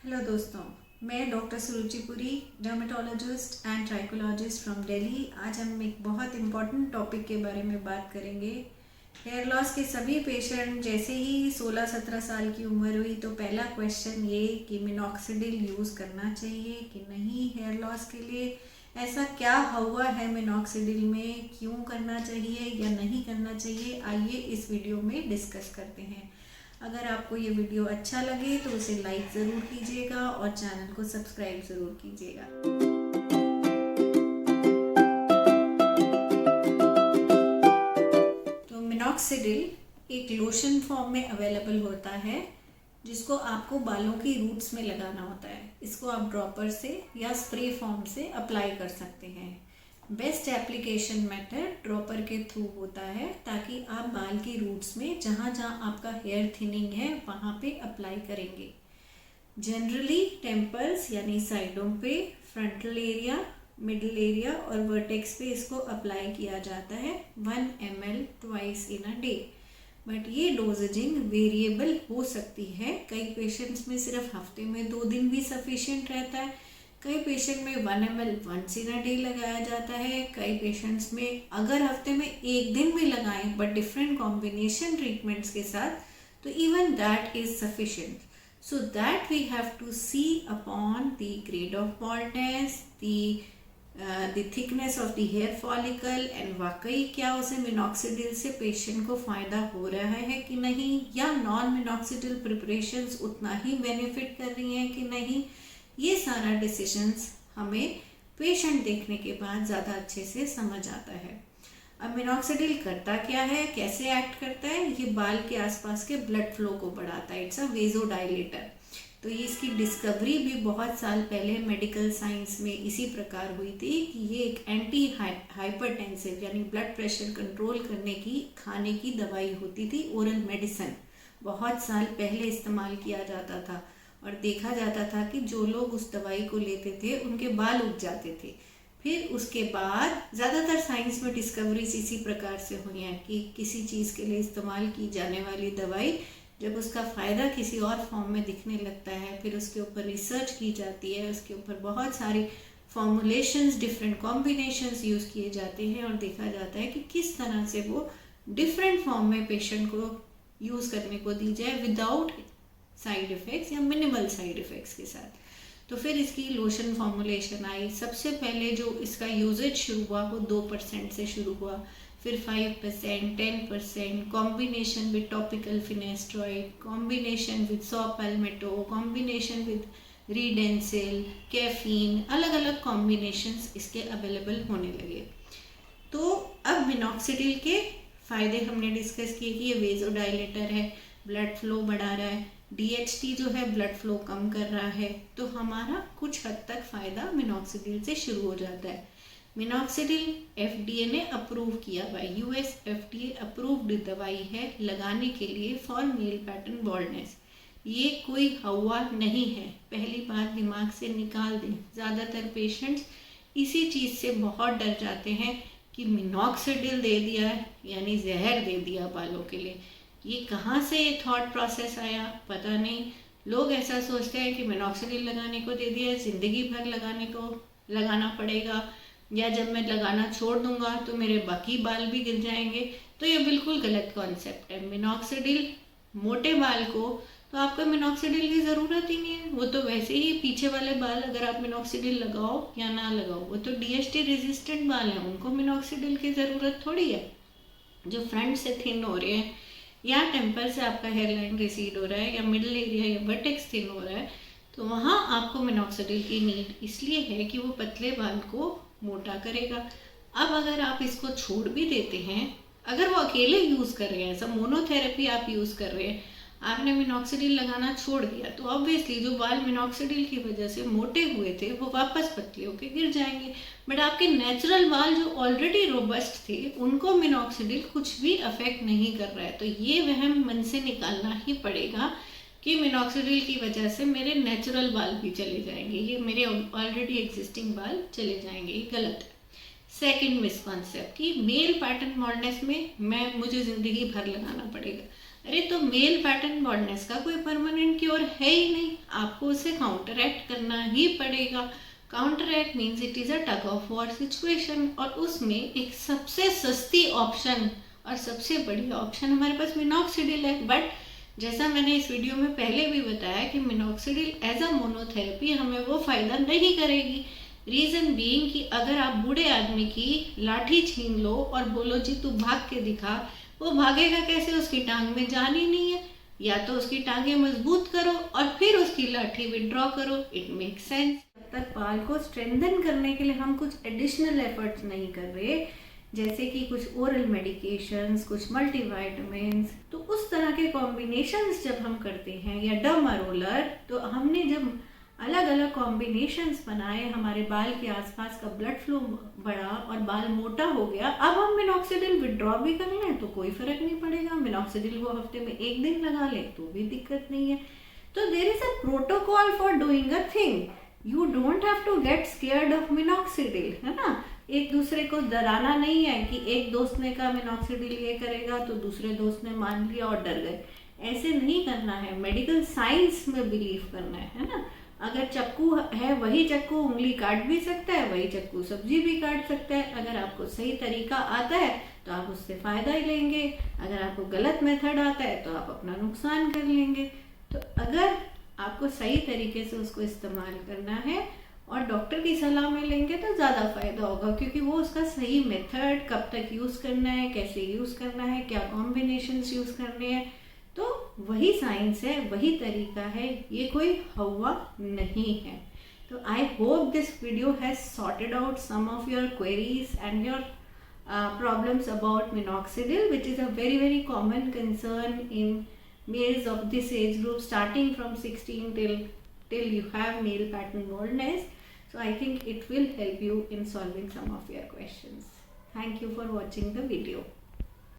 Hello दोस्तों, मैं doctor Suruchi Puri, dermatologist and trichologist from Delhi. आज हम एक बहुत इम्पॉर्टेंट टॉपिक के बारे में बात करेंगे। हेयर लॉस के सभी पेशेंट जैसे ही 16-17 साल की उम्र हुई तो पहला क्वेश्चन ये कि मिनॉक्सिडिल यूज़ करना चाहिए कि नहीं हेयर लॉस के लिए। ऐसा क्या हुआ है मिनॉक्सिडिल में, क्यों करना चाहिए या नहीं करना चाहिए, आइए इस वीडियो में डिस्कस करते हैं। अगर आपको ये वीडियो अच्छा लगे तो उसे लाइक ज़रूर कीजिएगा और चैनल को सब्सक्राइब ज़रूर कीजिएगा। तो मिनॉक्सिडिल एक लोशन फॉर्म में अवेलेबल होता है जिसको आपको बालों की रूट्स में लगाना होता है। इसको आप ड्रॉपर से या स्प्रे फॉर्म से अप्लाई कर सकते हैं। बेस्ट एप्लीकेशन मेथड ड्रॉपर के थ्रू होता है ताकि आप बाल की रूट्स में जहाँ जहाँ आपका हेयर थिनिंग है वहाँ पे अप्लाई करेंगे। जनरली टेम्पल्स यानी साइडों पे, फ्रंटल एरिया, मिडिल एरिया और वर्टेक्स पे इसको अप्लाई किया जाता है 1 ml twice in a day. But ये डोजेजिंग वेरिएबल हो सकती है। कई पेशेंट्स में सिर्फ हफ्ते में 2 दिन भी सफिशिएंट रहता है, कई पेशेंट में 1 ml once in a day लगाया जाता है। कई पेशेंट्स में अगर हफ्ते में 1 दिन भी लगाएं बट डिफरेंट कॉम्बिनेशन ट्रीटमेंट्स के साथ तो even that is sufficient. So that we have to see upon the grade of baldness, the thickness of the hair follicle and वाकई क्या उसे मिनॉक्सिडिल से पेशेंट को फ़ायदा हो रहा है कि नहीं, या नॉन मिनॉक्सिडिल प्रिपरेशंस उतना ही बेनिफिट कर रही हैं कि नहीं। ये सारा डिसीजंस हमें पेशेंट देखने के बाद ज़्यादा अच्छे से समझ आता है। अब मिनॉक्सिडिल करता क्या है, कैसे एक्ट करता है? ये बाल के आसपास के ब्लड फ्लो को बढ़ाता है। It's a vasodilator. तो ये इसकी डिस्कवरी भी बहुत साल पहले मेडिकल साइंस में इसी प्रकार हुई थी कि ये एक एंटी हाइपरटेंसिव यानी ब्लड प्रेशर कंट्रोल करने की खाने की दवाई होती थी, ओरल मेडिसिन। बहुत साल पहले इस्तेमाल किया जाता था और देखा जाता था कि जो लोग उस दवाई को लेते थे उनके बाल उग जाते थे। फिर उसके बाद ज़्यादातर साइंस में डिस्कवरीज इसी प्रकार से हुई हैं कि किसी चीज़ के लिए इस्तेमाल की जाने वाली दवाई जब उसका फ़ायदा किसी और फॉर्म में दिखने लगता है, फिर उसके ऊपर रिसर्च की जाती है, उसके ऊपर बहुत सारी फॉर्मुलेशंस, डिफरेंट कॉम्बिनेशंस यूज़ किए जाते हैं और देखा जाता है कि किस तरह से वो डिफरेंट फॉर्म में पेशेंट को यूज़ करने को दी जाए विदाउट साइड इफ़ेक्ट्स या मिनिमल साइड इफ़ेक्ट्स के साथ। तो फिर इसकी लोशन फॉर्मुलेशन आई। सबसे पहले जो इसका यूजेज शुरू हुआ वो 2% से शुरू हुआ, फिर 5%, 10%, combination with topical finasteride, combination with saw palmetto, combination with redensyl, caffeine, अलग अलग कॉम्बिनेशंस इसके अवेलेबल होने लगे। तो अब मिनॉक्सिडिल के फ़ायदे हमने डिस्कस किए कि ये वेजोडाइलेटर है, ब्लड फ्लो बढ़ा रहा है, DHT जो है ब्लड फ्लो कम कर रहा है, तो हमारा कुछ हद तक फ़ायदा मिनॉक्सिडिल से शुरू हो जाता है। मिनॉक्सिडिल FDA ने अप्रूव किया हुआ, US FDA अप्रूव्ड दवाई है लगाने के लिए फॉर मेल पैटर्न बॉल्डनेस। ये कोई हवा नहीं है, पहली बात दिमाग से निकाल दें। ज़्यादातर पेशेंट्स इसी चीज़ से बहुत डर जाते हैं कि मिनॉक्सिडिल दे दिया यानी जहर दे दिया बालों के लिए। ये कहाँ से ये थॉट प्रोसेस आया पता नहीं। लोग ऐसा सोचते हैं कि मिनॉक्सिडिल लगाने को दे दिया, ज़िंदगी भर लगाना पड़ेगा, या जब मैं लगाना छोड़ दूंगा तो मेरे बाकी बाल भी गिर जाएंगे। तो ये बिल्कुल गलत कॉन्सेप्ट है। मिनॉक्सिडिल मोटे बाल को तो आपको मिनॉक्सिडिल की ज़रूरत ही नहीं है। वो तो वैसे ही पीछे वाले बाल अगर आप मिनॉक्सिडिल लगाओ या ना लगाओ वो तो DHT रेजिस्टेंट बाल हैं, उनको मिनॉक्सिडिल की ज़रूरत थोड़ी है। जो फ्रंट से थिन हो रहे हैं या टेम्पर से आपका हेयर लाइन रिसीड हो रहा है या मिडिल एरिया या वर्टेक्स थिन हो रहा है तो वहाँ आपको मिनॉक्सिडिल की नीड इसलिए है कि वो पतले बाल को मोटा करेगा। अब अगर आप इसको छोड़ भी देते हैं, अगर वो अकेले यूज़ कर रहे हैं, ऐसा मोनोथेरेपी आप यूज़ कर रहे हैं, आपने मिनॉक्सिडिल लगाना छोड़ दिया तो ऑब्वियसली जो बाल मिनॉक्सिडिल की वजह से मोटे हुए थे वो वापस पतले होके गिर जाएंगे। बट आपके नेचुरल बाल जो ऑलरेडी रोबस्ट थे उनको मिनॉक्सिडिल कुछ भी अफेक्ट नहीं कर रहा है। तो ये वहम मन से निकालना ही पड़ेगा कि मिनॉक्सिडिल की वजह से मेरे नेचुरल बाल भी चले जाएंगे, ये मेरे ऑलरेडी एग्जिस्टिंग बाल चले जाएंगे, ये गलत है। सेकेंड मिसकॉन्सेप्ट कि मेल पैटर्न बॉल्डनेस में मुझे ज़िंदगी भर लगाना पड़ेगा। अरे तो मेल पैटर्न बॉल्डनेस का कोई परमानेंट क्योर है ही नहीं। आपको उसे काउंटरएक्ट करना ही पड़ेगा। Counteract means it is a tug of war situation, और उसमें एक सबसे सस्ती ऑप्शन और सबसे बढ़िया ऑप्शन हमारे पास मिनॉक्सिडिल है। बट जैसा मैंने इस वीडियो में पहले भी बताया कि मिनॉक्सिडिल एज अ मोनोथेरेपी हमें वो फ़ायदा नहीं करेगी। रीज़न बीइंग कि अगर आप बूढ़े आदमी की लाठी छीन लो और बोलो जी तू भाग के दिखा, वो भागेगा कैसे? उसकी टांग में जान ही नहीं है। या तो उसकी टांगें मजबूत करो और फिर उसकी लाठी विड्रॉ करो, इट मेक सेंस। जब तक बाल को स्ट्रेंथन करने के लिए हम कुछ एडिशनल एफर्ट्स नहीं कर रहे, जैसे कि कुछ ओरल मेडिकेशंस, कुछ मल्टीविटामिन्स, तो उस तरह के कॉम्बिनेशंस जब हम करते हैं, या डर्मा रोलर, तो हमने जब अलग अलग कॉम्बिनेशंस बनाए, हमारे बाल के आसपास का ब्लड फ्लो बढ़ा और बाल मोटा हो गया। अब हम मिनॉक्सिडिल विड्रॉ भी कर लें तो कोई फर्क नहीं पड़ेगा, मिनॉक्सिडिल को हफ्ते में 1 दिन लगा ले तो भी दिक्कत नहीं है। तो there is a protocol for doing a thing, you don't have to get scared of minoxidil, है ना। एक दूसरे को डराना नहीं है कि एक दोस्त ने कहा मिनॉक्सिडिल ये करेगा तो दूसरे दोस्त ने मान लिया और डर गए, ऐसे नहीं करना है। मेडिकल साइंस में बिलीव करना है ना। अगर चाकू है, वही चाकू उंगली काट भी सकता है, वही चाकू सब्जी भी काट सकता है। अगर आपको सही तरीका आता है तो आप उससे फ़ायदा ही लेंगे, अगर आपको गलत मेथड आता है तो आप अपना नुकसान कर लेंगे। तो अगर आपको सही तरीके से उसको इस्तेमाल करना है और डॉक्टर की सलाह में लेंगे तो ज़्यादा फ़ायदा होगा, क्योंकि वो उसका सही मेथड, कब तक यूज़ करना है, कैसे यूज़ करना है, क्या कॉम्बिनेशंस यूज़ करने हैं, तो वही साइंस है, वही तरीका है, ये कोई हवा नहीं है। तो I hope this video has sorted out some of your queries and your problems about minoxidil, which is a very common concern in males of this age group, starting from 16 till you have male pattern baldness. So I think it will help you in solving some of your questions. Thank you for watching the video.